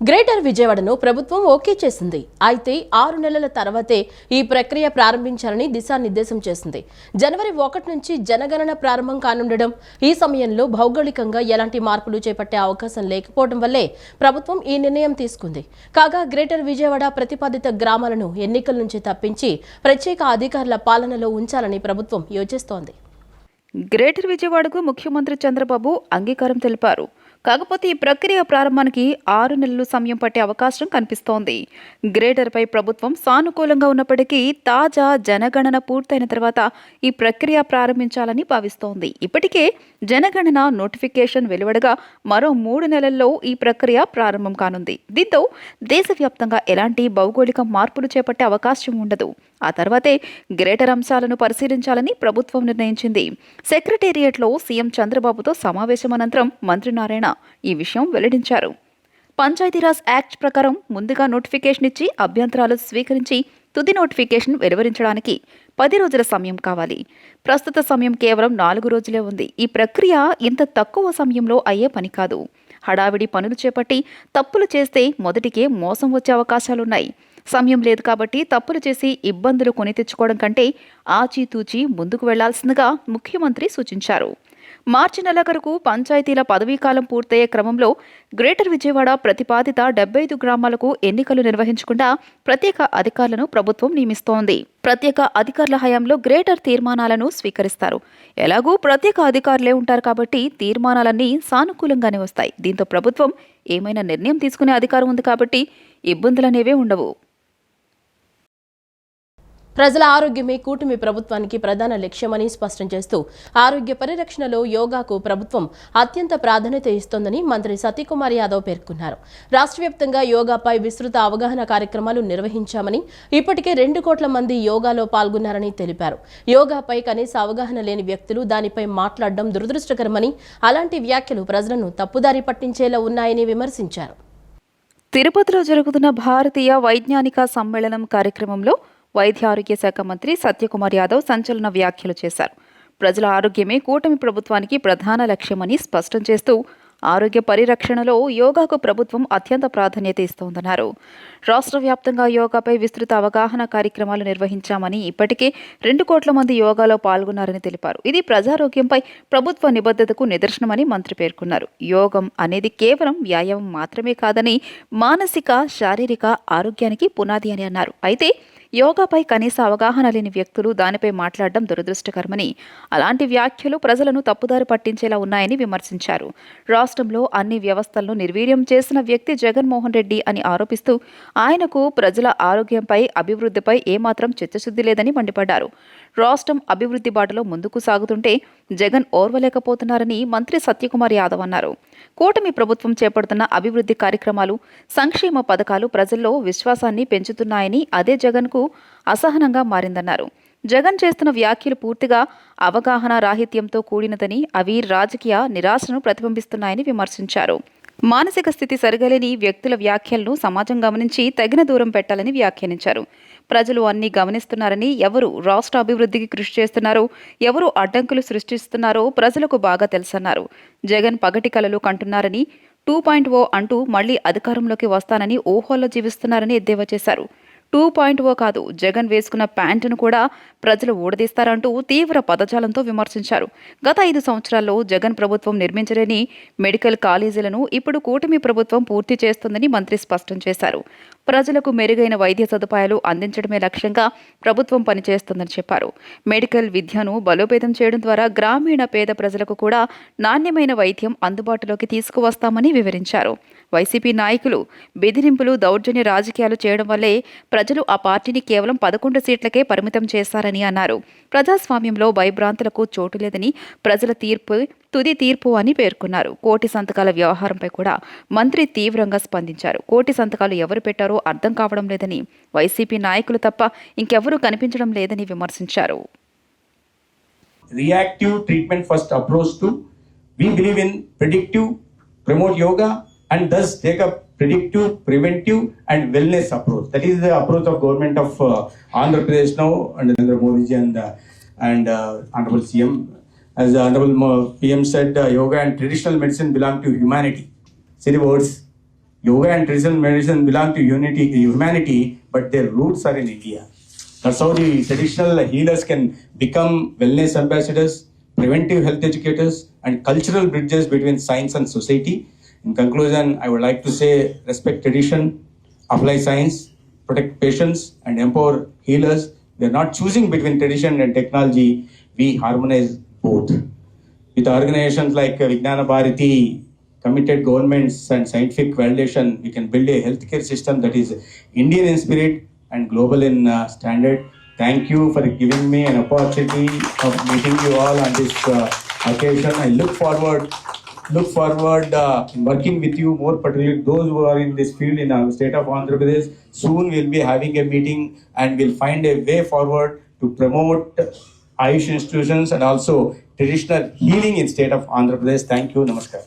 Greater విజయవాడను ప్రభుత్వం okay చేసింది. అయితే 6 నెలల తర్వాతే ఈ ప్రక్రియ ప్రారంభించాలని దిశానిర్దేశం చేసింది. జనవరి 1 నుంచి జనగణన ప్రారంభం కానుండడం, ఈ సమయంలో భౌగోళికంగా ఎలాంటి మార్పులు చేపట్టే అవకాశం లేకపోవడం వల్లే ప్రభుత్వం ఈ నిర్ణయం తీసుకుంది. కాగా గ్రేటర్ విజయవాడ ప్రతిపాదిత గ్రామాలను ఎన్నికల నుంచి తప్పించి ప్రత్యేక అధికారుల పాలనలో ఉంచాలని ప్రభుత్వం యోచిస్తోంది. గ్రేటర్ విజయవాడకు ముఖ్యమంత్రి చంద్రబాబు అంగీకారం తెలిపారు. కాకపోతే ఈ ప్రక్రియ ప్రారంభానికి 6 నెలలు సమయం పట్టే అవకాశం కనిపిస్తోంది. గ్రేటర్పై ప్రభుత్వం సానుకూలంగా ఉన్నప్పటికీ తాజా జనగణన పూర్తయిన తర్వాత ఈ ప్రక్రియ ప్రారంభించాలని భావిస్తోంది. ఇప్పటికే జనగణన నోటిఫికేషన్ వెలువడగా మరో 3 నెలల్లో ఈ ప్రక్రియ ప్రారంభం కానుంది. దీంతో దేశవ్యాప్తంగా ఎలాంటి భౌగోళిక మార్పులు చేపట్టే అవకాశం ఉండదు. ఆ తర్వాతే గ్రేటర్ అంశాలను పరిశీలించాలని ప్రభుత్వం నిర్ణయించింది. సెక్రటేరియట్లో సీఎం చంద్రబాబుతో సమావేశం అనంతరం మంత్రి నారాయణ ఈ విషయం వెల్లడించారు. పంచాయతీరాజ్ యాక్ట్ ప్రకారం ముందుగా నోటిఫికేషన్ ఇచ్చి అభ్యంతరాలు స్వీకరించి తుది నోటిఫికేషన్ వెలువరించడానికి 10 రోజుల సమయం కావాలి. ప్రస్తుత సమయం కేవలం 4 రోజులే ఉంది. ఈ ప్రక్రియ ఇంత తక్కువ సమయంలో అయ్యే పని కాదు. హడావిడి పనులు చేపట్టి తప్పులు చేస్తే మొదటికే మోసం వచ్చే అవకాశాలున్నాయి. సమయం లేదు కాబట్టి తప్పులు చేసి ఇబ్బందులు కొని తెచ్చుకోవడం కంటే ఆచితూచి ముందుకు వెళ్లాల్సిందిగా ముఖ్యమంత్రి సూచించారు. మార్చి నెలాఖరుకు పంచాయతీల పదవీకాలం పూర్తయ్యే క్రమంలో గ్రేటర్ విజయవాడ ప్రతిపాదిత 75 గ్రామాలకు ఎన్నికలు నిర్వహించకుండా ప్రత్యేక అధికారులను ప్రభుత్వం నియమిస్తోంది. ప్రత్యేక అధికారుల హయాంలో గ్రేటర్ తీర్మానాలను స్వీకరిస్తారు. ఎలాగూ ప్రత్యేక అధికారులే ఉంటారు కాబట్టి తీర్మానాలన్నీ సానుకూలంగానే వస్తాయి. దీంతో ప్రభుత్వం ఏమైనా నిర్ణయం తీసుకునే అధికారం ఉంది కాబట్టి ఇబ్బందులనేవే ఉండవు. ప్రజల ఆరోగ్యమే కూటమి ప్రభుత్వానికి ప్రధాన లక్ష్యమని స్పష్టం చేస్తూ ఆరోగ్య పరిరక్షణలో యోగాకు ప్రభుత్వం అత్యంత ప్రాధాన్యత ఇస్తోందని మంత్రి సతీకుమార్ యాదవ్ పేర్కొన్నారు. రాష్ట్ర వ్యాప్తంగా యోగాపై విస్తృత అవగాహన కార్యక్రమాలు నిర్వహించామని, ఇప్పటికే 2 కోట్ల మంది యోగాలో పాల్గొన్నారని తెలిపారు. యోగాపై కనీస అవగాహన లేని వ్యక్తులు దానిపై మాట్లాడడం దురదృష్టకరమని, అలాంటి వ్యాఖ్యలు ప్రజలను తప్పుదారి పట్టించేలా ఉన్నాయని విమర్శించారు. తిరుపతిలో జరుగుతున్న భారతీయ వైజ్ఞానిక సమ్మేళనం కార్యక్రమంలో వైద్య ఆరోగ్య శాఖ మంత్రి సత్యకుమార్ యాదవ్ సంచలన వ్యాఖ్యలు చేశారు. ప్రజల ఆరోగ్యమే కూటమి ప్రభుత్వానికి ప్రధాన లక్ష్యమని స్పష్టం చేస్తూ ఆరోగ్య పరిరక్షణలో యోగాకు ప్రభుత్వం అత్యంత ప్రాధాన్యత ఇస్తోందన్నారు. రాష్ట్ర వ్యాప్తంగా యోగాపై విస్తృత అవగాహన కార్యక్రమాలు నిర్వహించామని, ఇప్పటికే 2 కోట్ల మంది యోగాలో పాల్గొన్నారని తెలిపారు. ఇది ప్రజారోగ్యంపై ప్రభుత్వ నిబద్ధతకు నిదర్శనమని మంత్రి పేర్కొన్నారు. యోగం అనేది కేవలం వ్యాయామం మాత్రమే కాదని, మానసిక, శారీరక ఆరోగ్యానికి పునాది అని అన్నారు. అయితే యోగాపై కనీస అవగాహన లేని వ్యక్తులు దానిపై మాట్లాడడం దురదృష్టకరమని, అలాంటి వ్యాఖ్యలు ప్రజలను తప్పుదారి పట్టించేలా ఉన్నాయని విమర్శించారు. రాష్ట్రంలో అన్ని వ్యవస్థలను నిర్వీర్యం చేసిన వ్యక్తి జగన్మోహన్ రెడ్డి అని ఆరోపిస్తూ ఆయనకు ప్రజల ఆరోగ్యంపై, అభివృద్ధిపై ఏమాత్రం చిత్తశుద్ధి లేదని మండిపడ్డారు. రాష్ట్రం అభివృద్ధి బాటలో ముందుకు సాగుతుంటే జగన్ ఓర్వలేకపోతున్నారని మంత్రి సత్యకుమార్ యాదవ్ అన్నారు. కూటమి ప్రభుత్వం చేపడుతున్న అభివృద్ధి కార్యక్రమాలు, సంక్షేమ పథకాలు ప్రజల్లో విశ్వాసాన్ని పెంచుతున్నాయని, అదే జగన్కు అసహనంగా మారిందన్నారు. జగన్ చేస్తున్న వ్యాఖ్యలు పూర్తిగా అవగాహన రాహిత్యంతో కూడినదని, అవి రాజకీయ నిరాశను ప్రతిబింబిస్తున్నాయని విమర్శించారు. మానసిక స్థితి సరిగలేని వ్యక్తుల వ్యాఖ్యలను సమాజం గమనించి తగిన దూరం పెట్టాలని వ్యాఖ్యానించారు. ప్రజలు అన్నీ గమనిస్తున్నారని, ఎవరు రాష్ట్ర అభివృద్ధికి కృషి చేస్తున్నారో, ఎవరు అడ్డంకులు సృష్టిస్తున్నారో ప్రజలకు బాగా తెలుసన్నారు. జగన్ పగటి కలలు కంటున్నారని, 2.0 అంటూ మళ్లీ అధికారంలోకి వస్తానని ఊహల్లో జీవిస్తున్నారని ఎద్దేవా చేశారు. 2.0 కాదు, జగన్ వేసుకున్న ప్యాంటును కూడా ప్రజలు ఊడదీస్తారంటూ తీవ్ర పదజాలంతో విమర్శించారు. గత 5 సంవత్సరాల్లో జగన్ ప్రభుత్వం నిర్మించలేని మెడికల్ కాలేజీలను ఇప్పుడు కూటమి ప్రభుత్వం పూర్తి చేస్తుందని మంత్రి స్పష్టం చేశారు. ప్రజలకు మెరుగైన వైద్య సదుపాయాలు అందించడమే లక్ష్యంగా ప్రభుత్వం పనిచేస్తుందని చెప్పారు. మెడికల్ విద్యను బలోపేతం చేయడం ద్వారా గ్రామీణ పేద ప్రజలకు కూడా నాణ్యమైన వైద్యం అందుబాటులోకి తీసుకువస్తామని వివరించారు. వైసీపీ నాయకులు బెదిరింపులు, దౌర్జన్య రాజకీయాలు చేయడం వల్లే ప్రజలు ఆ పార్టీని కేవలం 11 సీట్లకే పరిమితం చేశారని అన్నారు. ప్రజాస్వామ్యంలో భయభ్రాంతులకు చోటు లేదని, ప్రజల తీర్పు తుది తీర్పు అని పేర్కొన్నారు. కోటి సంతకాల వ్యవహారంపై కూడా మంత్రి తీవ్రంగా స్పందించారు. కోటి సంతకాలు ఎవరు పెట్టారో అర్థం కావడం లేదని, వైసీపీ నాయకులు తప్ప ఇంకెవరూ కనిపించడం లేదని విమర్శించారు. Reactive treatment first approach to, we believe in predictive, promote yoga and thus take up predictive, preventive and wellness approach. That is the approach of government of Andhra Pradesh now under Narendra Modi ji and Honorable CM. As the Honorable PM said, yoga and traditional medicine belong to humanity. See the words, yoga and traditional medicine belong to humanity, but their roots are in India. That's how the traditional healers can become wellness ambassadors, preventive health educators, and cultural bridges between science and society. In conclusion, I would like to say respect tradition, apply science, protect patients, and empower healers. We are not choosing between tradition and technology, we harmonize both. With organizations like Vijnana Bharati, committed governments and scientific validation, we can build a healthcare system that is Indian in spirit and global in standard. Thank you for giving me an opportunity of meeting you all on this occasion. I look forward working with you, more particularly those who are in this field in our state of Andhra Pradesh. Soon we'll be having a meeting and we'll find a way forward to promote Ayush institutions and also traditional healing in state of Andhra Pradesh. Thank you. Namaskar.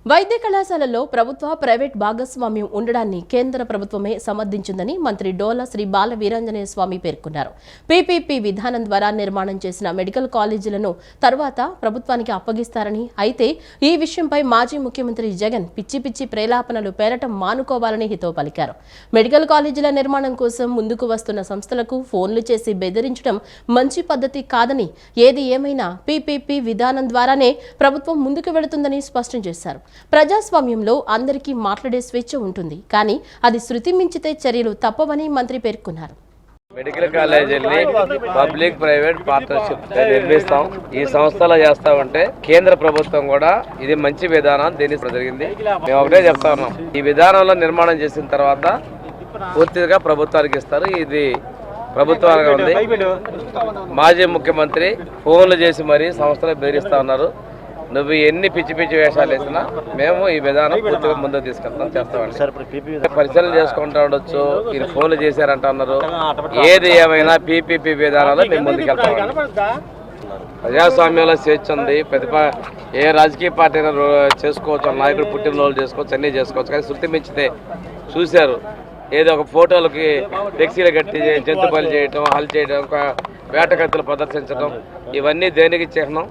వైద్య కళాశాలల్లో ప్రభుత్వ private భాగస్వామ్యం ఉండడాన్ని కేంద్ర ప్రభుత్వమే సమర్థించిందని మంత్రి డోలా శ్రీ బాల వీరాంజనేయ స్వామి పేర్కొన్నారు. PPP విధానం ద్వారా నిర్మాణం చేసిన మెడికల్ కాలేజీలను తర్వాత ప్రభుత్వానికి అప్పగిస్తారని, అయితే ఈ విషయంపై మాజీ ముఖ్యమంత్రి జగన్ పిచ్చి పిచ్చి ప్రేలాపనలు పేరటం మానుకోవాలని హితవు పలికారు. మెడికల్ కాలేజీల నిర్మాణం కోసం ముందుకు వస్తున్న సంస్థలకు ఫోన్లు చేసి బెదిరించడం మంచి పద్ధతి కాదని, ఏది ఏమైనా పీపీపీ విధానం ద్వారానే ప్రభుత్వం ముందుకు వెళుతుందని స్పష్టం చేశారు. ప్రజాస్వామ్యంలో అందరికీ మాట్లాడే స్వేచ్ఛ ఉంటుంది, కానీ అది శృతి మించితే చర్యలు తప్పవని మంత్రి పేర్కొన్నారు. మెడికల్ కాలేజీల్ని పబ్లిక్ ప్రైవేట్ పార్ట్నర్షిప్ నిర్మిస్తాం. ఈ సంస్థలో చేస్తామంటే కేంద్ర ప్రభుత్వం కూడా ఇది మంచి విధానం దీన్ని జరిగింది. మేము ఒకటే చెప్తా ఉన్నాం, ఈ విధానంలో నిర్మాణం చేసిన తర్వాత పూర్తిగా ప్రభుత్వానికి ఇస్తారు. ఇది ప్రభుత్వానికి ఉంది. మాజీ ముఖ్యమంత్రి ఫోన్లు చేసి మరీ సంస్థలు బెదిరిస్తా ఉన్నారు. నువ్వు ఎన్ని పిచ్చి పిచ్చి వేషాలు వేసినా మేము ఈ విధానం పూర్తిగా ముందుకు తీసుకెళ్తాం, చేస్తామండి. పరిశీలన చేసుకుంటా ఉండొచ్చు, ఈయన ఫోన్లు చేశారంట అన్నారు. ఏది ఏమైనా పీపీపీ విధానాలు మేము ముందుకెళ్తామండి. ప్రజాస్వామ్యంలో స్వేచ్ఛ ఉంది. ఏ రాజకీయ పార్టీ చేసుకోవచ్చు, నాయకుడు పుట్టినరోజు చేసుకోవచ్చు, అన్నీ చేసుకోవచ్చు. కానీ శృతి మించితే చూశారు, ఏదో ఒక ఫోటోలకి ఫ్లెక్సీలు కట్టి జంతు బలి చేయడం, హల్ చేయడం, వేటకత్తులు ప్రదర్శించడం, ఇవన్నీ దేనికి చిహ్నం?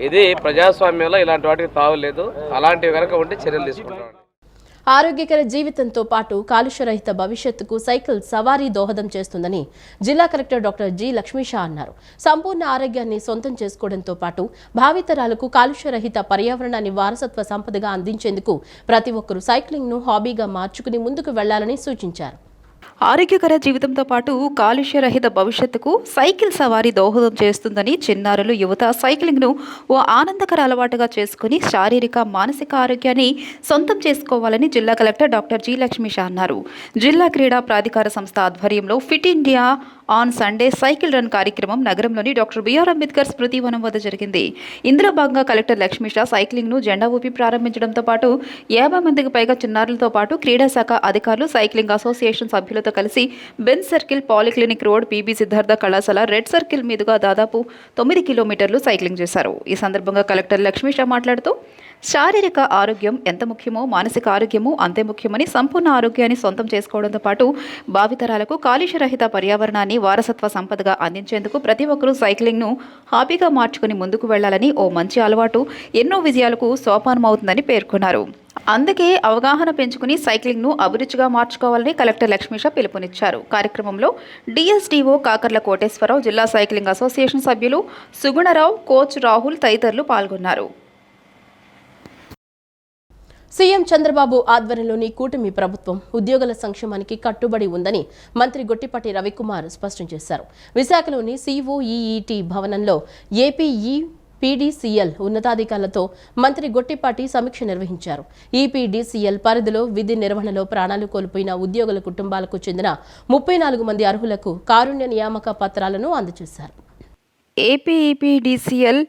ఇది ప్రజాస్వామ్యంలో ఇలాంటి వాటికి తావులేదు. అలాంటివి కనుక ఉంటే చర్యలు తీసుకుంటాం. ఆరోగ్యకర జీవితంతో పాటు కాలుష్యరహిత భవిష్యత్తుకు సైకిల్ సవారీ దోహదం చేస్తుందని జిల్లా కలెక్టర్ డాక్టర్ జి లక్ష్మీషా అన్నారు. సంపూర్ణ ఆరోగ్యాన్ని సొంతం చేసుకోవడంతో పాటు భావితరాలకు కాలుష్యరహిత పర్యావరణాన్ని వారసత్వ సంపదగా అందించేందుకు ప్రతి ఒక్కరూ సైక్లింగ్ను హాబీగా మార్చుకుని ముందుకు వెళ్లాలని సూచించారు. ఆరోగ్యకర జీవితంతో పాటు కాలుష్యరహిత భవిష్యత్తుకు సైకిల్ సవారీ దోహదం చేస్తుందని చిన్నారులు, యువత సైక్లింగ్ను ఓ ఆనందకర అలవాటుగా చేసుకుని శారీరక, మానసిక ఆరోగ్యాన్ని సొంతం చేసుకోవాలని జిల్లా కలెక్టర్ డాక్టర్ జి లక్ష్మీషా అన్నారు. జిల్లా క్రీడా ప్రాధికార సంస్థ ఆధ్వర్యంలో fit India on Sunday cycle run కార్యక్రమం నగరంలోని డాక్టర్ బిఆర్ అంబేద్కర్ స్మృతి వనం వద్ద జరిగింది. ఇందులో భాగంగా కలెక్టర్ లక్ష్మీషా సైక్లింగ్ను జెండా ఊపి ప్రారంభించడంతో పాటు 50 మందికి పైగా చిన్నారులతో పాటు క్రీడా శాఖ అధికారులు, సైక్లింగ్ అసోసియేషన్ సభ్యులతో కలిసి Benz circle, polyclinic road, PB Siddhartha కళాశాల, రెడ్ సర్కిల్ మీదుగా దాదాపు 9 కిలోమీటర్లు సైక్లింగ్ చేశారు. ఈ సందర్భంగా కలెక్టర్ లక్ష్మీషా మాట్లాడుతూ శారీరక ఆరోగ్యం ఎంత ముఖ్యమో మానసిక ఆరోగ్యము అంతే ముఖ్యమని, సంపూర్ణ ఆరోగ్యాన్ని సొంతం చేసుకోవడంతో పాటు భావితరాలకు కాలుష్యరహిత పర్యావరణాన్ని వారసత్వ సంపదగా అందించేందుకు ప్రతి ఒక్కరూ సైక్లింగ్ను హాబీగా మార్చుకుని ముందుకు వెళ్లాలని, ఓ మంచి అలవాటు ఎన్నో విజయాలకు సోపానమవుతుందని పేర్కొన్నారు. అందుకే అవగాహన పెంచుకుని సైక్లింగ్ను అభిరుచిగా మార్చుకోవాలని కలెక్టర్ లక్ష్మీషా పిలుపునిచ్చారు. కార్యక్రమంలో డిఎస్డిఓ కాకర్ల కోటేశ్వరరావు, జిల్లా సైక్లింగ్ అసోసియేషన్ సభ్యులు సుగుణరావు, కోచ్ రాహుల్ తదితరులు పాల్గొన్నారు. సీఎం చంద్రబాబు ఆధ్వర్యంలోని కూటమి ప్రభుత్వం ఉద్యోగుల సంక్షేమానికి కట్టుబడి ఉందని మంత్రి గొట్టిపాటి రవికుమార్ స్పష్టం చేశారు. విశాఖలోని సిఓఈఈటీ భవనంలో ఏపీఈ పీడీసీఎల్ ఉన్నతాధికారులతో మంత్రి గొట్టిపాటి సమీక్ష నిర్వహించారు. ఈపీడీసీఎల్ పరిధిలో విధి నిర్వహణలో ప్రాణాలు కోల్పోయిన ఉద్యోగుల కుటుంబాలకు చెందిన 34 మంది అర్హులకు కారుణ్య నియామక పత్రాలను అందజేశారు. ఏపీఈపీడీసీఎల్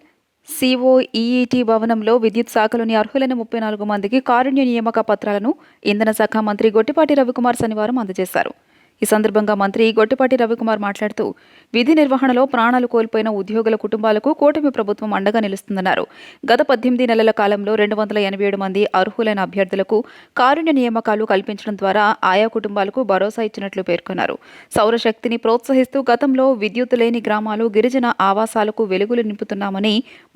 సిఓఈఈటీ భవనంలో విద్యుత్ శాఖలోని అర్హులైన 34 మందికి కారుణ్య నియామక పత్రాలను ఇంధన శాఖ మంత్రి గొట్టిపాటి రవికుమార్ శనివారం అందజేశారు. ఈ సందర్భంగా మంత్రి గొట్టిపాటి రవికుమార్ మాట్లాడుతూ విధి నిర్వహణలో ప్రాణాలు కోల్పోయిన ఉద్యోగుల కుటుంబాలకు కూటమి ప్రభుత్వం అండగా నిలుస్తుందన్నారు. గత 18 నెలల కాలంలో 287 మంది అర్హులైన అభ్యర్థులకు కారుణ్య నియామకాలు కల్పించడం ద్వారా ఆయా కుటుంబాలకు భరోసా ఇచ్చినట్లు పేర్కొన్నారు. సౌరశక్తిని ప్రోత్సహిస్తూ గతంలో విద్యుత్ లేని గ్రామాలు, గిరిజన ఆవాసాలకు వెలుగులు నింపుతున్నామని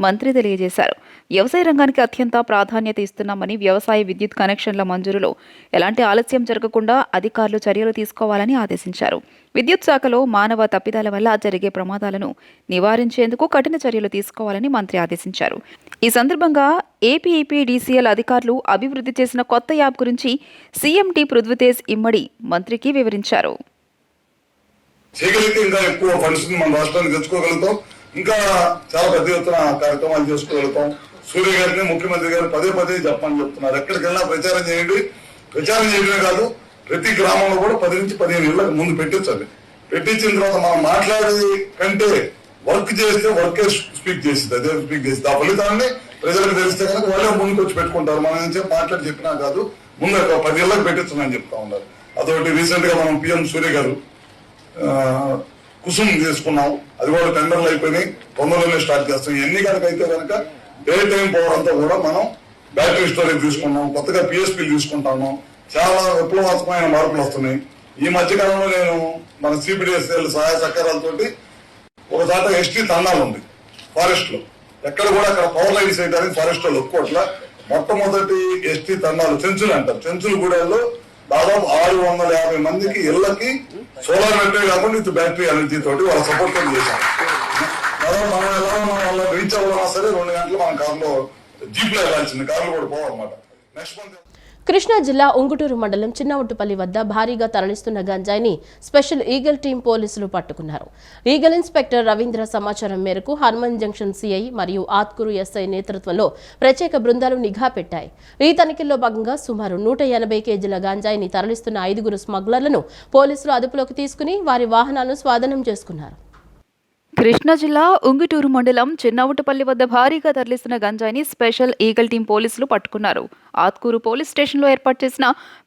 మంత్రి తెలియజేశారు. వ్యవసాయ రంగానికి అత్యంత ప్రాధాన్యత ఇస్తున్నామని, వ్యవసాయ విద్యుత్ కనెక్షన్ల మంజూరులో ఎలాంటి ఆలస్యం జరగకుండా అధికారులు చర్యలు తీసుకోవాలని ఆదేశించారు. విద్యుత్ శాఖలో మానవ తప్పిదాల వల్ల జరిగే ప్రమాదాలను నివారించేందుకు కఠిన చర్యలు తీసుకోవాలని మంత్రి ఆదేశించారు. ఈ సందర్భంగా ఏపీఈపీడీసీఎల్ అధికారులు అభివృద్ధి చేసిన కొత్త యాప్ గురించి సీఎంటీ పృథ్వీతేజ్ ఇమ్మడి మంత్రికి వివరించారు. చేయగలిగితే ఇంకా ఎక్కువ ఫండ్స్ మన రాష్ట్రానికి తెచ్చుకోగలుగుతాం, ఇంకా చాలా పెద్ద ఎత్తున కార్యక్రమాలు చేసుకోగలుగుతాం. సూర్య గారిని ముఖ్యమంత్రి గారు పదే పదే చెప్పమని చెప్తున్నారు. ఎక్కడికెళ్ళినా ప్రచారం చేయండి. ప్రచారం చేయడమే కాదు, ప్రతి గ్రామంలో కూడా 10 నుంచి 15 ఏళ్ళకి ముందు పెట్టించాలి. పెట్టించిన తర్వాత మనం మాట్లాడేది కంటే వర్క్ చేస్తే వర్కే స్పీక్ చేసింది, అదే స్పీక్ చేసింది. ఆ ఫలితాన్ని ప్రజలకు తెలిస్తే కనుక వాళ్ళే ముందుకు వచ్చి పెట్టుకుంటారు. మనం ఏం చెప్పి మాట్లాడి చెప్పినా కాదు, ముందు 10 ఏళ్ళకి పెట్టించమని చెప్తా ఉన్నారు. అదొకటి. రీసెంట్ గా మనం పిఎం సూర్య గారు కుసుమ్ తీసుకున్నాం, అది కూడా టెండర్లు అయిపోయినాయి, తొందరలోనే స్టార్ట్ చేస్తాం. ఎన్ని కనుక అయితే కనుక డే టైం పవర్ అంతా కూడా మనం బ్యాటరీ స్టోరేజ్ తీసుకున్నాం, కొత్తగా పిఎస్పీ తీసుకుంటాము. చాలా విప్లవాత్మకమైన మార్పులు వస్తున్నాయి. ఈ మధ్య కాలంలో నేను మన సిపిడిఎస్ఎల్ సహాయ సహకారాలతోటి ఒక చోట ఎస్టీ తండాలు ఉంది ఫారెస్ట్ లో. ఎక్కడ కూడా అక్కడ పవర్ లైన్స్ వేయడానికి ఫారెస్ట్ లో ఒప్పుకోట్ల. మొట్టమొదటి ఎస్టీ తండాలు చెంచులు అంటారు. చెంచులు గూడెల్లో దాదాపు 650 మందికి ఇళ్లకి సోలార్ బ్యాటరీ కాకుండా ఇది బ్యాటరీ ఎనర్జీ తోటి వాళ్ళ సపోర్ట్ చేశారు. మనం ఎలా ఉన్నా వాళ్ళ రీచ్ అవ్వడం సరే 2 గంటలు మన కారులో జీప్ లో వెళ్ళాల్సింది, కార్లు కూడా పోవన్నమాట. నెక్స్ట్ మంత్ కృష్ణా జిల్లా ఉంగుటూరు మండలం చిన్నవుట్టుపల్లి వద్ద భారీగా తరలిస్తున్న గంజాయిని స్పెషల్ ఈగల్ టీం పోలీసులు పట్టుకున్నారు. ఈగల్ ఇన్స్పెక్టర్ రవీంద్ర సమాచారం మేరకు హనుమాన్ జంక్షన్ సిఐ మరియు ఆత్కూరు ఎస్ఐ నేతృత్వంలో ప్రత్యేక బృందాలు నిఘా పెట్టాయి. ఈ తనిఖీల్లో భాగంగా సుమారు 180 కేజీల గంజాయిని తరలిస్తున్న 5 స్మగ్లర్లను పోలీసులు అదుపులోకి తీసుకుని వారి వాహనాలను స్వాధీనం చేసుకున్నారు. కృష్ణా జిల్లా ఉంగుటూరు మండలం చిన్నవుటపల్లి వద్ద భారీగా తరలిస్తున్న గంజాయిని స్పెషల్ ఈగల్ టీం పోలీసులు పట్టుకున్నారు. ఆత్కూరు పోలీస్ స్టేషన్లో ఏర్పాటు చేసిన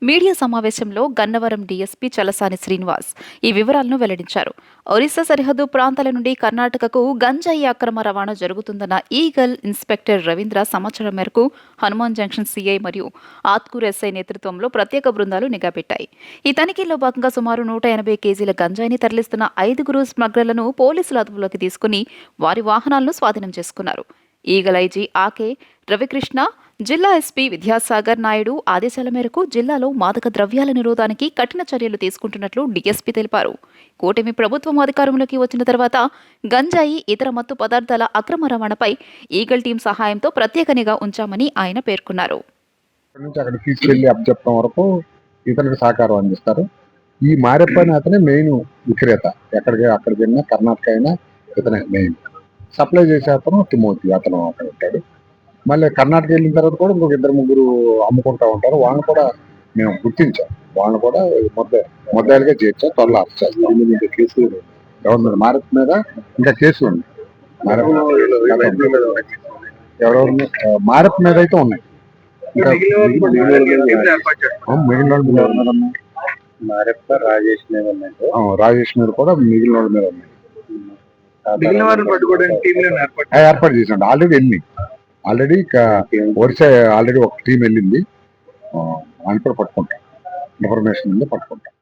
మీడియా సమావేశంలో గన్నవరం డీఎస్పీ చలసాని శ్రీనివాస్ ఈ వివరాలను వెల్లడించారు. ఒరిస్సా సరిహద్దు ప్రాంతాల నుండి కర్ణాటకకు గంజాయి అక్రమ రవాణా జరుగుతుందన్న ఈగల్ ఇన్స్పెక్టర్ రవీంద్ర సమాచారం మేరకు హనుమాన్ జంక్షన్ సీఐ మరియు ఆత్కూరు ఎస్ఐ నేతృత్వంలో ప్రత్యేక బృందాలు నిఘా పెట్టాయి. ఈ తనిఖీల్లో భాగంగా సుమారు 180 కేజీల గంజాయిని తరలిస్తున్న 5 స్మగ్లర్లను పోలీసులు అదుపులోకి తీసుకుని వారి వాహనాలను స్వాధీనం చేసుకున్నారు. ఈగల్ ఐజీ ఆకే రవికృష్ణ, జిల్లా ఎస్పీ విద్యాసాగర్ నాయుడు ఆదేశాల మేరకు జిల్లాలో మాదక ద్రవ్యాల నిరోధానికి కఠిన చర్యలు తీసుకుంటున్నట్లు డీఎస్పీ తెలిపారు. కూటమి ప్రభుత్వం అధికారంలోకి వచ్చిన తర్వాత గంజాయి, ఇతర మత్తు పదార్థాల అక్రమ రవాణాపై ఈగల్ టీం సహాయంతో ప్రత్యేక నిఘా ఉంచామని ఆయన పేర్కొన్నారు. అక్కడ తీసుకెళ్లి అప్పచెప్పడం వరకు ఇతరులకు సహకారం అందిస్తారు. ఈ మారెప్పని అతనే మెయిన్ విక్రేత. అక్కడికి వెళ్ళినా కర్ణాటక అయినా ఇతనే మెయిన్. సప్లై చేసే అతను తిమోతి, అతను అక్కడ ఉంటాడు. మళ్ళీ కర్ణాటక వెళ్ళిన తర్వాత కూడా ఇంకొక 2-3 అమ్ముకుంటా ఉంటారు. వాళ్ళని కూడా మేము గుర్తించాం. వాళ్ళని కూడా మొదలుగా చేర్చాం. త్వరలో అరెస్ట్ చేస్తాం. కేసు గవర్నమెంట్ మారెప్ మీద ఇంకా కేసు ఉంది. ఎవరెవరు మారెప్ మీద అయితే ఉన్నాయి. మిగిలిన రాజేష్ మీద కూడా మిగిలిన వాళ్ళ మీద ఉన్నాయి. ఏర్పాటు చేసాడు. ఆల్రెడీ ఒరిస్సా ఒక టీం వెళ్ళింది. అని కూడా పట్టుకుంటాం. ఇన్ఫర్మేషన్ ఉంది, పట్టుకుంటాం.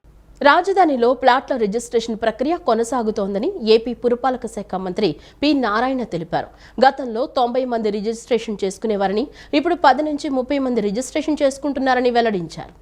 రాజధానిలో ప్లాట్ల రిజిస్ట్రేషన్ ప్రక్రియ కొనసాగుతోందని ఏపీ పురపాలక శాఖ మంత్రి పి నారాయణ తెలిపారు. గతంలో 90 మంది రిజిస్ట్రేషన్ చేసుకునేవారని ఇప్పుడు 10 నుంచి 30 మంది రిజిస్ట్రేషన్ చేసుకుంటున్నారని వెల్లడించారు.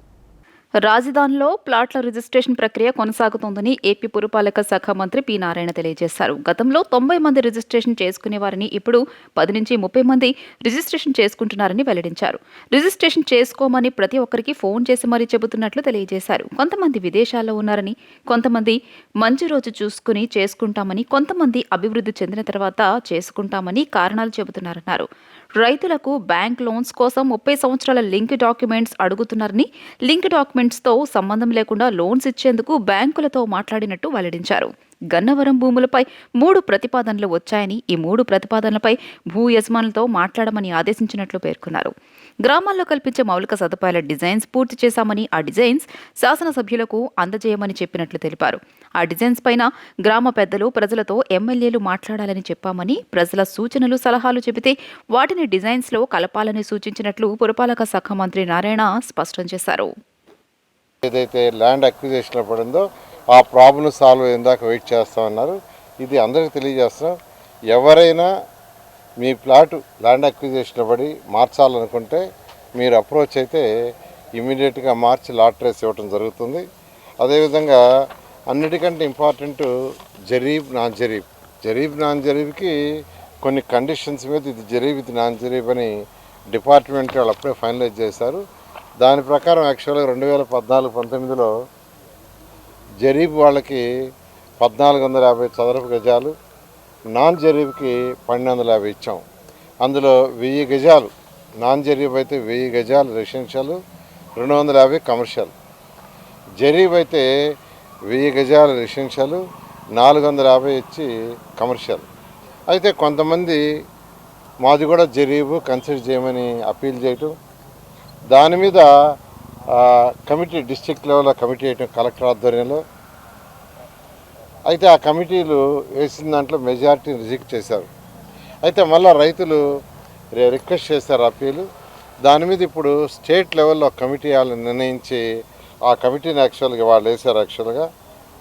రాజధానిలో ప్లాట్ల రిజిస్ట్రేషన్ ప్రక్రియ కొనసాగుతోందని ఏపీ పురపాలక శాఖ మంత్రి పి నారాయణ తెలియజేశారు. గతంలో 90 మంది రిజిస్ట్రేషన్ చేసుకునేవారని ఇప్పుడు 10 నుంచి 30 మంది రిజిస్ట్రేషన్ చేసుకుంటున్నారని వెల్లడించారు. రిజిస్ట్రేషన్ చేసుకోమని ప్రతి ఒక్కరికి ఫోన్ చేసి మరీ చెబుతున్నట్లు తెలియజేశారు. కొంతమంది విదేశాల్లో ఉన్నారని, కొంతమంది మంచి రోజు చూసుకుని చేసుకుంటామని, కొంతమంది అభివృద్ధి చెందిన తర్వాత చేసుకుంటామని కారణాలు చెబుతున్నారన్నారు. రైతులకు బ్యాంక్ లోన్స్ కోసం 30 సంవత్సరాల లింక్ డాక్యుమెంట్స్ అడుగుతున్నారని, లింక్ డాక్యుమెంట్స్తో సంబంధం లేకుండా లోన్స్ ఇచ్చేందుకు బ్యాంకులతో మాట్లాడినట్టు వెల్లడించారు. గన్నవరం భూములపై 3 ప్రతిపాదనలు వచ్చాయని, ఈ 3 ప్రతిపాదనలపై భూ యజమానులతో మాట్లాడమని ఆదేశించినట్లు పేర్కొన్నారు. గ్రామాల్లో కల్పించే మౌలిక సదుపాయాల డిజైన్స్ పూర్తి చేశామని, ఆ డిజైన్స్ శాసనసభ్యులకు అందజేయమని చెప్పినట్లు తెలిపారు. ఆ డిజైన్స్ పైన గ్రామ పెద్దలు, ప్రజలతో ఎమ్మెల్యేలు మాట్లాడాలని చెప్పామని, ప్రజల సూచనలు, సలహాలు చెబితే వాటిని డిజైన్స్లో కలపాలని సూచించినట్లు పురపాలక శాఖ మంత్రి నారాయణ స్పష్టం చేశారు. ఏదైతే ల్యాండ్ అక్విజిషన్ పడిందో ఆ ప్రాబ్లం సాల్వ్ అయ్యేదాకా వెయిట్ చేస్తామన్నారు. ఇది అందరికీ తెలియజేస్తున్నాం. ఎవరైనా మీ ప్లాటు ల్యాండ్ అక్విజిషన్ పడి మార్చాలనుకుంటే మీరు అప్రోచ్ అయితే ఇమీడియట్గా మార్చి లాటరీస్ ఇవ్వడం జరుగుతుంది. అదేవిధంగా అన్నిటికంటే ఇంపార్టెంట్ జరీబ్ నాన్ జరీబ్కి కొన్ని కండిషన్స్ మీద ఇది జరీబ్, ఇది నాన్ జరీబ్ అని డిపార్ట్మెంట్ వాళ్ళు అప్పుడే ఫైనలైజ్ చేశారు. దాని ప్రకారం యాక్చువల్గా 2014-19లో జరీబ్ వాళ్ళకి 1450 చదరపు గజాలు, నాన్ జరీబ్కి 1250 ఇచ్చాం. అందులో 1000 గజాలు నాన్ జరీబ్ అయితే 1000 గజాలు రెసిడెన్షియల్, 250 కమర్షియల్. జరీబ్ అయితే 1000 గజాలు రెసిడెన్షియల్, 450 ఇచ్చి కమర్షియల్. అయితే కొంతమంది మాది కూడా జరీబు కన్సిడర్ చేయమని అప్పీల్ చేయటం, దాని మీద కమిటీ డిస్ట్రిక్ట్ లెవెల్లో కమిటీ వేయటం కలెక్టర్ ఆధ్వర్యంలో. అయితే ఆ కమిటీలు వేసిన దాంట్లో మెజారిటీని రిజెక్ట్ చేశారు. అయితే మళ్ళీ రైతులు రిక్వెస్ట్ చేశారు అప్పీలు. దాని మీద ఇప్పుడు స్టేట్ లెవెల్లో కమిటీ వాళ్ళని నిర్ణయించి ఆ కమిటీని యాక్చువల్గా వాళ్ళు వేశారు. యాక్చువల్గా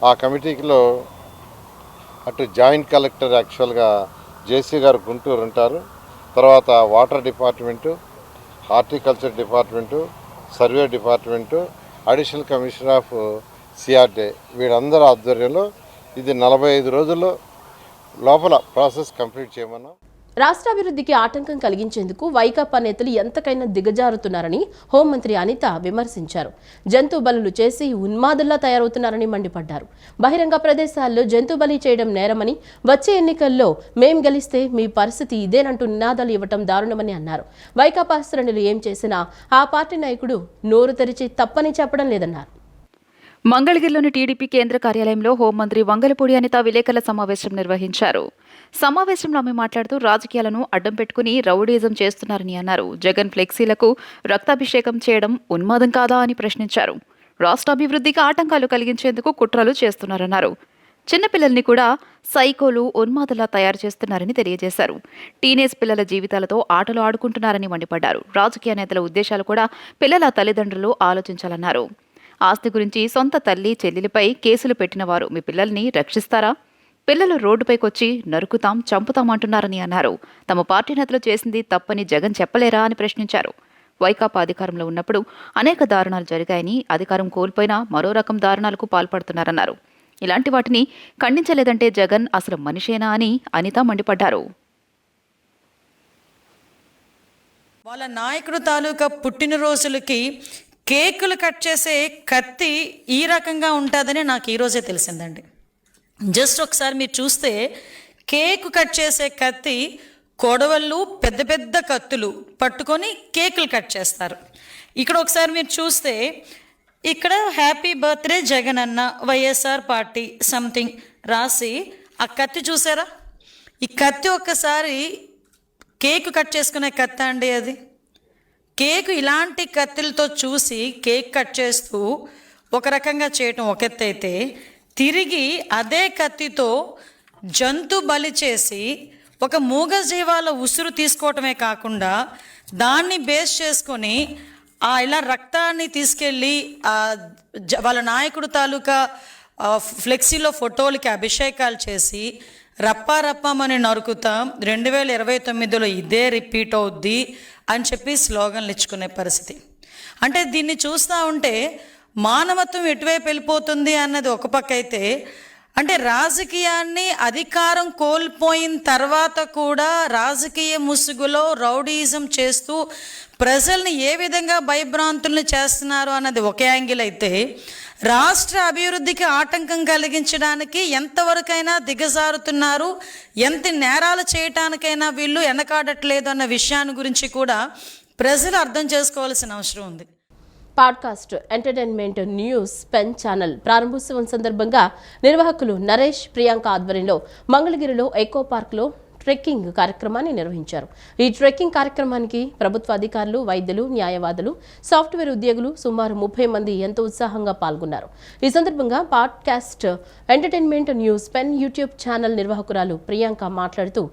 ఆ కమిటీలో అటు జాయింట్ కలెక్టర్ యాక్చువల్గా జేసీ గారు గుంటూరు ఉంటారు, తర్వాత water department, horticulture department, survey department, additional commissioner of CRDA, వీళ్ళందరూ ఆధ్వర్యంలో ఇది 45 రోజుల్లో లోపల ప్రాసెస్ కంప్లీట్ చేయమన్నాం. రాష్ట్రాభివృద్ధికి ఆటంకం కలిగించేందుకు వైకాపా నేతలు ఎంతకైనా దిగజారుతున్నారని హోంమంత్రి అనిత విమర్శించారు. జంతు బలులు చేసి ఉన్మాదుల్లా తయారవుతున్నారని మండిపడ్డారు. బహిరంగ ప్రదేశాల్లో జంతు బలి చేయడం నేరమని, వచ్చే ఎన్నికల్లో మేం గెలిస్తే మీ పరిస్థితి ఇదేనంటూ నినాదాలు ఇవ్వటం దారుణమని అన్నారు. వైకాపా శ్రేణులు ఏం చేసినా ఆ పార్టీ నాయకుడు నోరు తెరిచి తప్పని చెప్పడం లేదన్నారు. మంగళగిరిలోని టీడీపీ కేంద్ర కార్యాలయంలో హోంమంత్రి వంగలపూడి అనిత విలేకరుల సమావేశం నిర్వహించారు. సమావేశంలో ఆమె మాట్లాడుతూ రాజకీయాలను అడ్డం పెట్టుకుని రౌడీజం చేస్తున్నారని అన్నారు. జగన్ ఫ్లెక్సీలకు రక్తాభిషేకం చేయడం ఉన్మాదం కాదా అని ప్రశ్నించారు. రాష్ట్రాభివృద్ధికి ఆటంకాలు కలిగించేందుకు కుట్రలు చేస్తున్నారన్నారు. చిన్నపిల్లల్ని కూడా సైకోలు, ఉన్మాదులా తయారు చేస్తున్నారని తెలియజేశారు. టీనేజ్ పిల్లల జీవితాలతో ఆటలు ఆడుకుంటున్నారని మండిపడ్డారు. రాజకీయ నేతల ఉద్దేశాలు కూడా పిల్లల తల్లిదండ్రులు ఆలోచించాలన్నారు. ఆస్తి గురించి సొంత తల్లి, చెల్లెలిపై కేసులు పెట్టిన వారు మీ పిల్లల్ని రక్షిస్తారా? పిల్లలు రోడ్డుపైకొచ్చి నరుకుతాం, చంపుతామంటున్నారని అన్నారు. తమ పార్టీ నేతలు చేసింది తప్పని జగన్ చెప్పలేరా అని ప్రశ్నించారు. వైకాపా అధికారంలో ఉన్నప్పుడు అనేక దారుణాలు జరిగాయని, అధికారం కోల్పోయినా మరో రకం దారుణాలకు పాల్పడుతున్నారన్నారు. ఇలాంటి వాటిని ఖండించలేదంటే జగన్ అసలు మనిషేనా అని అనిత మండిపడ్డారు. వాళ్ళ నాయకుడు తాలూకా పుట్టినరోజులకి కేకులు కట్ చేసే కత్తి ఈ రకంగా ఉంటుందని నాకు ఈరోజే తెలిసిందండి. జస్ట్ ఒకసారి మీరు చూస్తే కేకు కట్ చేసే కత్తి, కొడవళ్ళు, పెద్ద పెద్ద కత్తులు పట్టుకొని కేకులు కట్ చేస్తారు. ఇక్కడ ఒకసారి మీరు చూస్తే ఇక్కడ హ్యాపీ బర్త్డే జగన్ అన్న, వైఎస్ఆర్ పార్టీ సంథింగ్ రాసి ఆ కత్తి చూసారా? ఈ కత్తి ఒక్కసారి కేకు కట్ చేసుకునే కత్తి అండి అది. కేకు ఇలాంటి కత్తులతో చూసి కేక్ కట్ చేస్తూ ఒక రకంగా చేయటం ఒక ఎత్తు అయితే, తిరిగి అదే కత్తితో జంతు బలి చేసి ఒక మూగజీవాల ఉసురు తీసుకోవటమే కాకుండా దాన్ని బేస్ చేసుకొని ఇలా రక్తాన్ని తీసుకెళ్ళి వాళ్ళ నాయకుడు తాలూకా ఫ్లెక్సీలో ఫోటోలకి అభిషేకాలు చేసి రప్పారప్పమని నరుకుతాం, 2029లో ఇదే రిపీట్ అవుద్ది అని చెప్పి స్లోగన్లు ఇచ్చుకునే పరిస్థితి. అంటే దీన్ని చూస్తూ ఉంటే మానవత్వం ఎటువైపు వెళ్ళిపోతుంది అన్నది ఒక పక్క అయితే, అంటే రాజకీయాన్ని అధికారం కోల్పోయిన తర్వాత కూడా రాజకీయ ముసుగులో రౌడీజం చేస్తూ ప్రజల్ని ఏ విధంగా భయభ్రాంతుల్ని చేస్తున్నారు అన్నది ఒక యాంగిల్ అయితే, రాష్ట్ర అభివృద్ధికి ఆటంకం కలిగించడానికి ఎంతవరకైనా దిగజారుతున్నారు, ఎంత నేరాలు చేయటానికైనా వీళ్ళు వెనకాడట్లేదు అన్న విషయాన్ని గురించి కూడా ప్రజలు అర్థం చేసుకోవాల్సిన అవసరం ఉంది. Podcast entertainment news pen channel ప్రారంభోత్సవం సందర్భంగా నిర్వాహకులు నరేష్, ప్రియాంక ఆధ్వర్యంలో మంగళగిరిలో ఎకో పార్క్లో ట్రెక్కింగ్ కార్యక్రమాన్ని నిర్వహించారు. ఈ ట్రెక్కింగ్ కార్యక్రమానికి ప్రభుత్వ అధికారులు, వైద్యులు, న్యాయవాదులు, సాఫ్ట్వేర్ ఉద్యోగులు సుమారు 30 మంది ఎంతో ఉత్సాహంగా పాల్గొన్నారు. ఈ సందర్భంగా podcast entertainment news pen YouTube channel నిర్వాహకురాలు ప్రియాంక మాట్లాడుతూ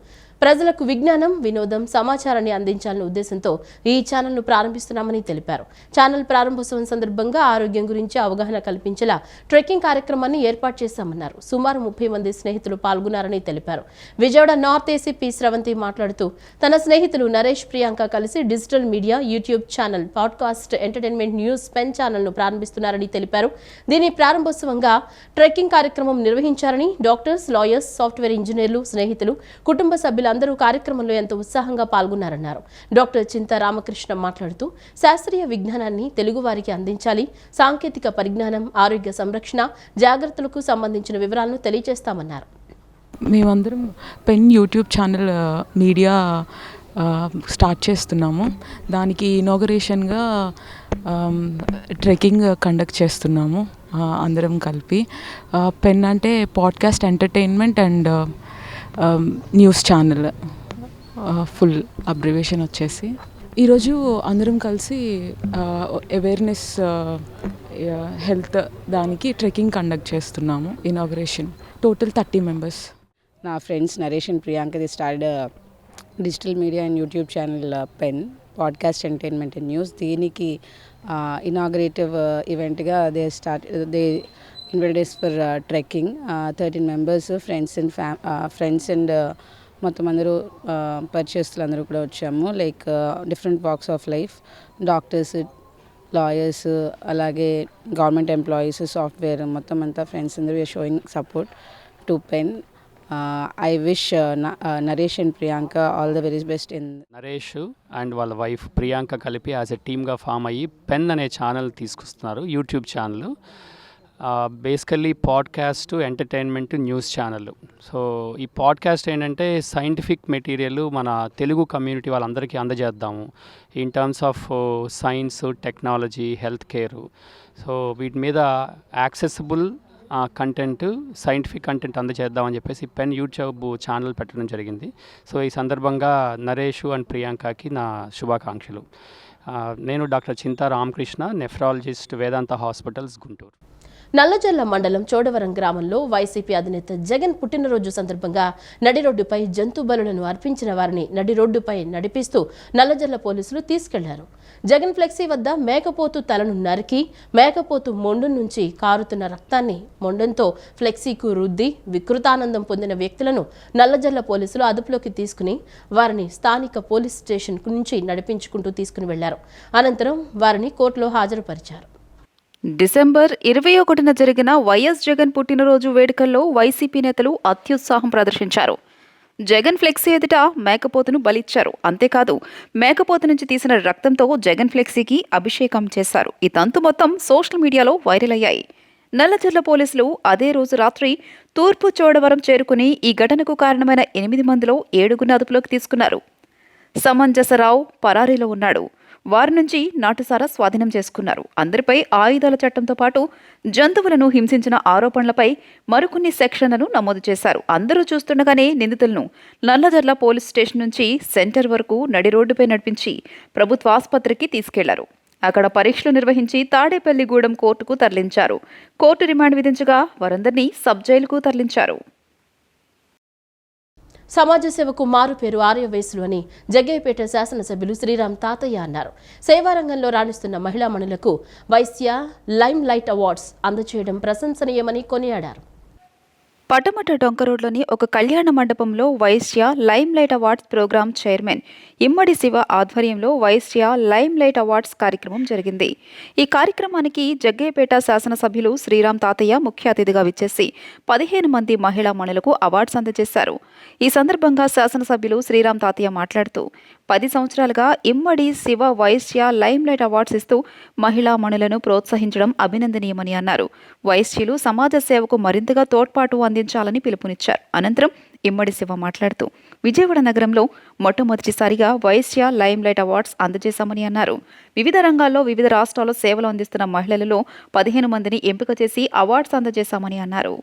ప్రజలకు విజ్ఞానం, వినోదం, సమాచారాన్ని అందించాలనే ఉద్దేశంతో ఈ ఛానల్ను ప్రారంభిస్తున్నామని తెలిపారు. ఛానల్ ప్రారంభోత్సవం సందర్భంగా ఆరోగ్యం గురించి అవగాహన కల్పించేలా ట్రెక్కింగ్ కార్యక్రమాన్ని ఏర్పాటు చేశామన్నారు. సుమారు 30 మంది స్నేహితులు పాల్గొన్నారని తెలిపారు. విజయవాడ నార్త్ ఏసీపీ స్రవంతి మాట్లాడుతూ తన స్నేహితులు నరేష్, ప్రియాంక కలిసి digital media YouTube channel podcast entertainment news pen ఛానల్ను ప్రారంభిస్తున్నారని తెలిపారు. దీని ప్రారంభోత్సవంగా ట్రెక్కింగ్ కార్యక్రమం నిర్వహించారని డాక్టర్స్, లాయర్స్, సాఫ్ట్వేర్ ఇంజనీర్లు, స్నేహితులు, కుటుంబ సభ్యులు అందరూ కార్యక్రమంలో ఎంతో ఉత్సాహంగా పాల్గొన్నారన్నారు. డాక్టర్ చింత రామకృష్ణ మాట్లాడుతూ శాస్త్రీయ విజ్ఞానాన్ని తెలుగు వారికి అందించాలి, సాంకేతిక పరిజ్ఞానం, ఆరోగ్య సంరక్షణ జాగ్రత్తలకు సంబంధించిన వివరాలను తెలియజేస్తామన్నారు. మేమందరం pen YouTube channel media start చేస్తున్నాము. దానికి ఇనాగరేషన్గా ట్రెక్కింగ్ కండక్ట్ చేస్తున్నాము అందరం కలిపి. పెన్ అంటే podcast entertainment and news channel full abbreviation వచ్చేసి. ఈరోజు అందరం కలిసి అవేర్నెస్ హెల్త్ దానికి ట్రెక్కింగ్ కండక్ట్ చేస్తున్నాము. Inauguration total 30 members. నా friends Naresh and Priyanka the start digital media and YouTube channel pen podcast entertainment and news. దీనికి ఇనాగరేటివ్ ఈవెంట్గా they invited us for trekking. 13 members, friends and మొత్తం అందరూ పరిచయస్తులు అందరూ కూడా వచ్చాము. Like different walks of life, doctors, lawyers, అలాగే government employees, software, మొత్తం అంతా ఫ్రెండ్స్ అందరూ showing support to pen. I wish Naresh and Priyanka all the very best. Naresh and వాళ్ళ వైఫ్ ప్రియాంక కలిపి యాజ్ ఎ టీమ్గా ఫామ్ అయ్యి పెన్ అనే ఛానల్ తీసుకొస్తున్నారు, YouTube channel. Basically podcast entertainment news channel. So ఈ పాడ్కాస్ట్ ఏంటంటే సైంటిఫిక్ మెటీరియల్ మన తెలుగు కమ్యూనిటీ వాళ్ళందరికీ అందజేద్దాము in terms of science, technology, health care. So వీటి మీద యాక్సెసిబుల్ కంటెంట్, సైంటిఫిక్ కంటెంట్ అందజేద్దామని చెప్పేసి పెన్ యూట్యూబ్ ఛానల్ పెట్టడం జరిగింది. సో ఈ సందర్భంగా నరేష్ అండ్ ప్రియాంకకి నా శుభాకాంక్షలు. నేను డాక్టర్ చింతా రామకృష్ణ, నెఫ్రాలజిస్ట్, వేదాంత హాస్పిటల్స్, గుంటూరు. నల్లజర్ల మండలం చోడవరం గ్రామంలో వైసీపీ అధినేత జగన్ పుట్టినరోజు సందర్భంగా నడి రోడ్డుపై జంతు బలులను అర్పించిన వారిని నడి రోడ్డుపై నడిపిస్తూ నల్లజర్ల పోలీసులు తీసుకెళ్లారు. జగన్ ఫ్లెక్సీ వద్ద మేకపోతు తలను నరికి మేకపోతు మొండు నుంచి కారుతున్న రక్తాన్ని మొండంతో ఫ్లెక్సీకు రుద్ది వికృతానందం పొందిన వ్యక్తులను నల్లజర్ల పోలీసులు అదుపులోకి తీసుకుని వారిని స్థానిక పోలీస్ స్టేషన్ నుంచి నడిపించుకుంటూ తీసుకుని వెళ్లారు. అనంతరం వారిని కోర్టులో హాజరుపరిచారు. డిసెంబర్ 21న జరిగిన వైఎస్ జగన్ పుట్టినరోజు వేడుకల్లో వైసీపీ నేతలు అత్యుత్సాహం ప్రదర్శించారు. జగన్ ఫ్లెక్సీ ఎదుట మేకపోతును బలిచ్చారు. అంతేకాదు మేకపోతు నుంచి తీసిన రక్తంతో జగన్ ఫ్లెక్సీకి అభిషేకం చేశారు. ఈ తంతు మొత్తం సోషల్ మీడియాలో వైరల్ అయ్యాయి. నల్లజర్ల పోలీసులు అదే రోజు రాత్రి తూర్పు చోడవరం చేరుకుని ఈ ఘటనకు కారణమైన 8 మందిలో 7గురిని అదుపులోకి తీసుకున్నారు. సమంజసరావు పరారీలో ఉన్నాడు. వారి నుంచి నాటుసారా స్వాధీనం చేసుకున్నారు. అందరిపై ఆయుధాల చట్టంతో పాటు జంతువులను హింసించిన ఆరోపణలపై మరికొన్ని సెక్షన్లను నమోదు చేశారు. అందరూ చూస్తుండగానే నిందితులను నల్లజర్ల పోలీస్ స్టేషన్ నుంచి సెంటర్ వరకు నడి రోడ్డుపై నడిపించి ప్రభుత్వ ఆసుపత్రికి తీసుకెళ్లారు. అక్కడ పరీక్షలు నిర్వహించి తాడేపల్లిగూడెం కోర్టుకు తరలించారు. కోర్టు రిమాండ్ విధించగా వారందరినీ సబ్ జైలుకు తరలించారు. సమాజ సేవకు మారు పేరు ఆర్యవయసులు అని జగ్గయ్యపేట శాసనసభ్యులు శ్రీరామ్ తాతయ్య అన్నారు. సేవారంగంలో రాణిస్తున్న మహిళామణులకు వైశ్య లైమ్ లైట్ అవార్డ్స్ అందజేయడం ప్రశంసనీయమని కొనియాడారు. పటమట డొంకరోడ్లోని ఒక కళ్యాణ మండపంలో Vaishya lime light awards program chairman Immadi Siva ఆధ్వర్యంలో వైశ్య లైమ్ లైట్ అవార్డ్స్ కార్యక్రమం జరిగింది. ఈ కార్యక్రమానికి జగ్గయ్యపేట శాసనసభ్యులు శ్రీరామ్ తాతయ్య ముఖ్య అతిథిగా విచ్చేసి 15 మంది మహిళా మణులకు అవార్డ్స్ అందజేశారు. ఈ సందర్భంగా శాసనసభ్యులు శ్రీరామ్ తాతయ్య మాట్లాడుతూ 10 సంవత్సరాలుగా Immadi Siva Vaishya lime light awards ఇస్తూ మహిళా మణులను ప్రోత్సహించడం అభినందనీయమని అన్నారు. వైశ్యులు సమాజ సేవకు మరింతగా తోడ్పాటు అందించాలని పిలుపునిచ్చారు. అనంతరం ఇమ్మడి శివ మాట్లాడుతూ విజయవాడ నగరంలో మొట్టమొదటిసారిగా వైశ్య లైమ్ లైట్ అవార్డ్స్ అందజేశామని అన్నారు. వివిధ రంగాల్లో వివిధ రాష్ట్రాల్లో సేవలు అందిస్తున్న మహిళలలో 15 మందిని ఎంపిక చేసి అవార్డ్స్ అందజేశామని అన్నారు.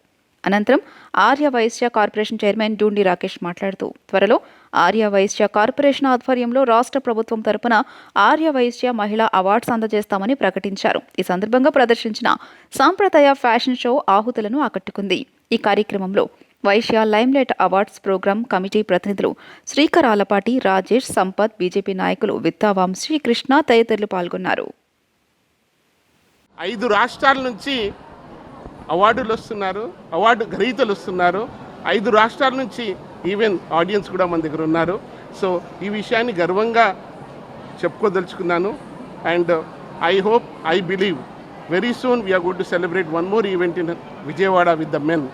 అనంతరం ఆర్య వైశ్య కార్పొరేషన్ చైర్మన్ డూండి రాకేష్ మాట్లాడుతూ త్వరలో ఆర్య వైశ్య కార్పొరేషన్ ఆధ్వర్యంలో రాష్ట్ర ప్రభుత్వం తరపున ఆర్య వైశ్య మహిళా అవార్డ్స్ అందజేస్తామని ప్రకటించారు. ఈ సందర్భంగా ప్రదర్శించిన సాంప్రదాయ ఫ్యాషన్ షో ఆహుతులను ఆకట్టుకుంది. ఈ కార్యక్రమంలో Vaishya limelight awards program committee ప్రతినిధులు శ్రీకర్ ఆలపాటి, రాజేష్, సంపత్, బీజేపీ నాయకులు విత్తావంశీ, కృష్ణ తదితరులు పాల్గొన్నారు. 5 రాష్ట్రాల నుంచి అవార్డులు వస్తున్నారు, అవార్డు గ్రహీతలు వస్తున్నారు. 5 రాష్ట్రాల నుంచి ఈవెన్ ఆడియన్స్ కూడా మన దగ్గర ఉన్నారు. సో ఈ విషయాన్ని గర్వంగా చెప్పుకోదలుచుకున్నాను. And I hope, I believe very soon we are going to celebrate one more event in Vijayawada with the men.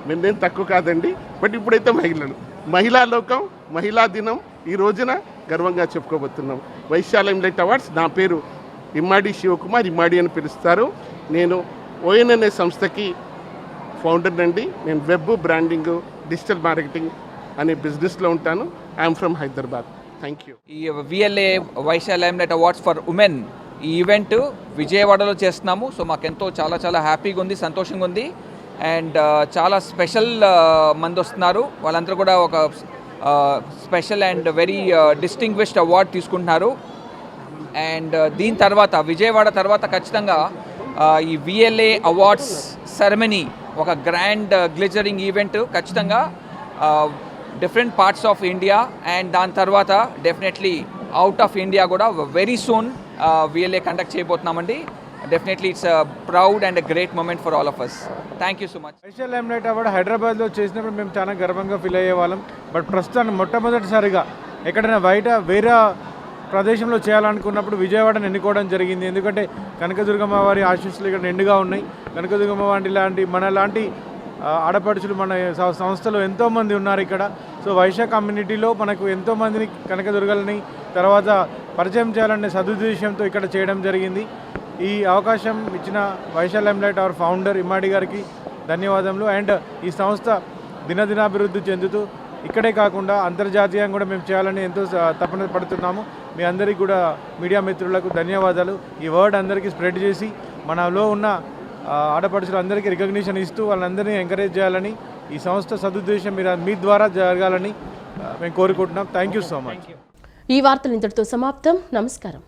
Men తక్కువ కాదండి, బట్ ఇప్పుడైతే మహిళా లోకం, మహిళా దినం ఈ రోజున గర్వంగా చెప్పుకోబోతున్నాం. Vysya limelight awards. నా పేరు ఇమ్మాడి శివకుమార్, ఇమ్మాడి అని పిలుస్తారు. నేను ONNA సంస్థకి ఫౌండర్ అండి. నేను వెబ్, బ్రాండింగ్, డిజిటల్ మార్కెటింగ్ అనే బిజినెస్లో ఉంటాను. I'm from Hyderabad. Thank you. ఈ VLA Vaishya limelight awards for women ఈ ఈవెంట్ విజయవాడలో చేస్తున్నాము. సో మాకెంతో చాలా హ్యాపీగా ఉంది, సంతోషంగా ఉంది. అండ్ చాలా స్పెషల్ మంది వస్తున్నారు. వాళ్ళందరూ కూడా ఒక special and very distinguished award తీసుకుంటున్నారు. అండ్ దీని తర్వాత విజయవాడ తర్వాత ఖచ్చితంగా ఈ VLA అవార్డ్స్ సెరమనీ ఒక గ్రాండ్ గ్లిజరింగ్ ఈవెంట్ ఖచ్చితంగా different parts of India and దాని తర్వాత డెఫినెట్లీ అవుట్ ఆఫ్ ఇండియా కూడా వెరీ సూన్ VLA కండక్ట్ చేయబోతున్నామండి. Definitely it's proud and great moment for all of us. Thank you so much. Vaishya limelight award హైదరాబాద్లో చేసినప్పుడు మేము చాలా గర్వంగా ఫీల్ అయ్యేవాళ్ళం. బట్ ప్రస్తుతాన్ని మొట్టమొదటిసారిగా ఎక్కడైనా వేరే ప్రదేశంలో చేయాలనుకున్నప్పుడు విజయవాడను ఎన్నుకోవడం జరిగింది. ఎందుకంటే కనకదుర్గమ్మ వారి ఆశీస్సులు ఇక్కడ నిండుగా ఉన్నాయి. కనకదుర్గమ్మ మనలాంటి ఆడపడుచులు మన సంస్థలో ఎంతోమంది ఉన్నారు ఇక్కడ. సో వైశ్య కమ్యూనిటీలో మనకు ఎంతోమందిని కనకదుర్గలని తర్వాత పరిచయం చేయాలనే సదుద్దేశంతో ఇక్కడ చేయడం జరిగింది. ఈ అవకాశం ఇచ్చిన వైశ్య లైమ్లైట్ అవర్ ఫౌండర్ ఇమ్మాడి గారికి ధన్యవాదములు. అండ్ ఈ సంస్థ దినదినాభివృద్ధి చెందుతూ ఇక్కడే కాకుండా అంతర్జాతీయంగా కూడా మేము చేయాలని ఎంతో తపన పడుతున్నాము. మీ అందరికీ కూడా మీడియా మిత్రులకు ధన్యవాదాలు. ఈ వర్డ్ అందరికీ స్ప్రెడ్ చేసి మనలో ఉన్న ఆడపడుచులు అందరికీ రికగ్నిషన్ ఇస్తూ వాళ్ళందరినీ ఎంకరేజ్ చేయాలని, ఈ సంస్థ సదుద్దేశం మీ ద్వారా జరగాలని మేము కోరుకుంటున్నాం. Thank you so much. ఈ వార్తలు ఇంతటితో సమాప్తం. నమస్కారం.